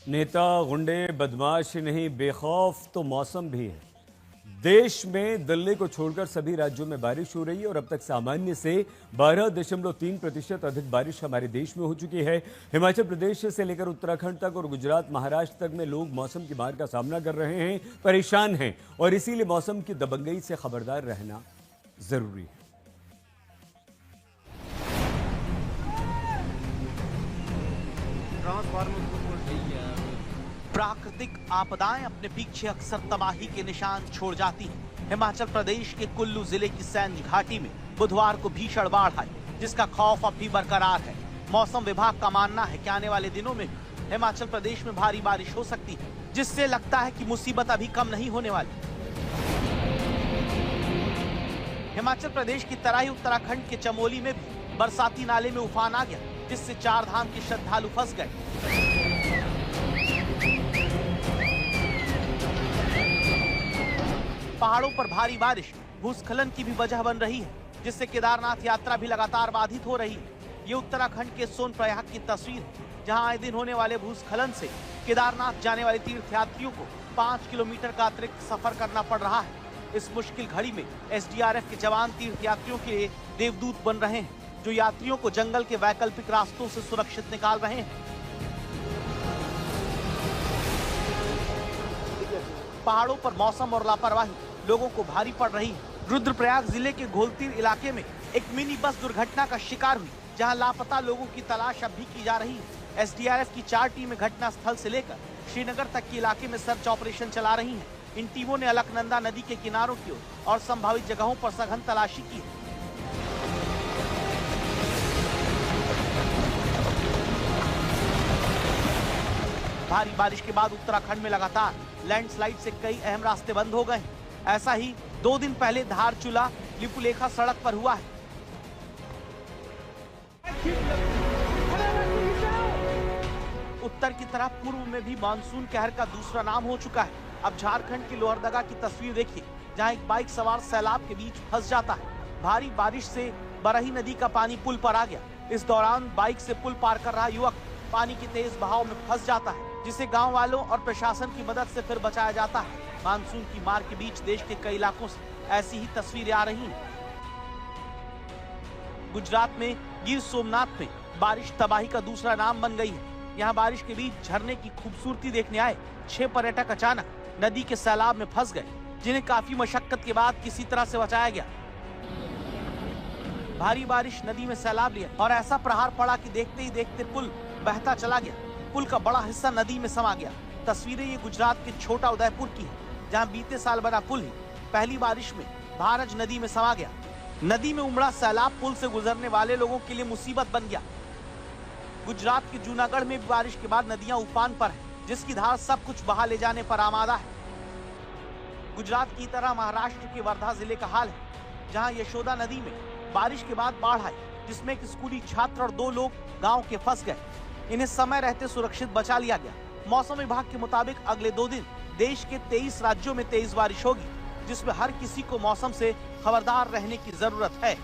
नेता गुंडे बदमाश नहीं, बेखौफ तो मौसम भी है। देश में दिल्ली को छोड़कर सभी राज्यों में बारिश हो रही है और अब तक सामान्य से 12.3% अधिक बारिश हमारे देश में हो चुकी है। हिमाचल प्रदेश से लेकर उत्तराखंड तक और गुजरात महाराष्ट्र तक में लोग मौसम की मार का सामना कर रहे हैं, परेशान हैं और इसीलिए मौसम की दबंगई से खबरदार रहना जरूरी है। प्राकृतिक आपदाएं अपने पीछे अक्सर तबाही के निशान छोड़ जाती हैं। हिमाचल प्रदेश के कुल्लू जिले की सैंज घाटी में बुधवार को भीषण बाढ़ आई, जिसका खौफ अब भी बरकरार है। मौसम विभाग का मानना है कि आने वाले दिनों में हिमाचल प्रदेश में भारी बारिश हो सकती है, जिससे लगता है कि मुसीबत अभी कम नहीं होने वाली। हिमाचल प्रदेश की तराई उत्तराखंड के चमोली में भी बरसाती नाले में उफान आ गया, जिससे 4 धाम के श्रद्धालु फंस गए। पहाड़ों पर भारी बारिश भूस्खलन की भी वजह बन रही है, जिससे केदारनाथ यात्रा भी लगातार बाधित हो रही है। ये उत्तराखंड के सोनप्रयाग की तस्वीर है, जहां आए दिन होने वाले भूस्खलन से केदारनाथ जाने वाले तीर्थयात्रियों को 5 किलोमीटर का अतिरिक्त सफर करना पड़ रहा है। इस मुश्किल घड़ी में एसडीआरएफ के जवान तीर्थयात्रियों के लिए देवदूत बन रहे हैं, जो यात्रियों को जंगल के वैकल्पिक रास्तों से सुरक्षित निकाल रहे हैं। पहाड़ों पर मौसम और लापरवाही लोगों को भारी पड़ रही है। रुद्रप्रयाग जिले के घोलतीर इलाके में एक मिनी बस दुर्घटना का शिकार हुई, जहां लापता लोगों की तलाश अब भी की जा रही है। एसडीआरएफ की 4 टीमें घटना स्थल से लेकर श्रीनगर तक के इलाके में सर्च ऑपरेशन चला रही हैं। इन टीमों ने अलकनंदा नदी के किनारों की ओर और संभावित जगहों पर सघन तलाशी की है। भारी बारिश के बाद उत्तराखंड में लगातार लैंडस्लाइड से कई अहम रास्ते बंद हो गए हैं। ऐसा ही 2 दिन पहले धारचूला लिपुलेखा सड़क पर हुआ है। उत्तर की तरफ पूर्व में भी मानसून कहर का दूसरा नाम हो चुका है। अब झारखंड की लोहरदगा की तस्वीर देखिए, जहां एक बाइक सवार सैलाब के बीच फंस जाता है। भारी बारिश से बरही नदी का पानी पुल पर आ गया। इस दौरान बाइक से पुल पार कर रहा युवक पानी की तेज बहाव में फंस जाता है, जिसे गांव वालों और प्रशासन की मदद से फिर बचाया जाता है। मानसून की मार के बीच देश के कई इलाकों से ऐसी ही तस्वीरें आ रही हैं। गुजरात में गिर सोमनाथ में बारिश तबाही का दूसरा नाम बन गई है। यहाँ बारिश के बीच झरने की खूबसूरती देखने आए 6 पर्यटक अचानक नदी के सैलाब में फंस गए, जिन्हें काफी मशक्कत के बाद किसी तरह से बचाया गया। भारी बारिश नदी में सैलाब लिया और ऐसा प्रहार पड़ा कि देखते ही देखते पुल बहता चला गया। पुल का बड़ा हिस्सा नदी में समा गया। तस्वीरें ये गुजरात के छोटा उदयपुर की है, जहां बीते साल बना पुल ही पहली बारिश में भारज नदी में समा गया। नदी में उमड़ा सैलाब पुल से गुजरने वाले लोगों के लिए मुसीबत बन गया। गुजरात के जूनागढ़ में भी बारिश के बाद नदियां उफान पर है, जिसकी धार सब कुछ बहा ले जाने पर आमादा है। गुजरात की तरह महाराष्ट्र के वर्धा जिले का हाल है, जहां यशोदा नदी में बारिश के बाद बाढ़ आई, जिसमें एक स्कूली छात्र और 2 लोग गाँव के फंस गए। इन्हें समय रहते सुरक्षित बचा लिया गया। मौसम विभाग के मुताबिक अगले 2 दिन देश के 23 राज्यों में तेज बारिश होगी, जिसमें हर किसी को मौसम से खबरदार रहने की जरूरत है।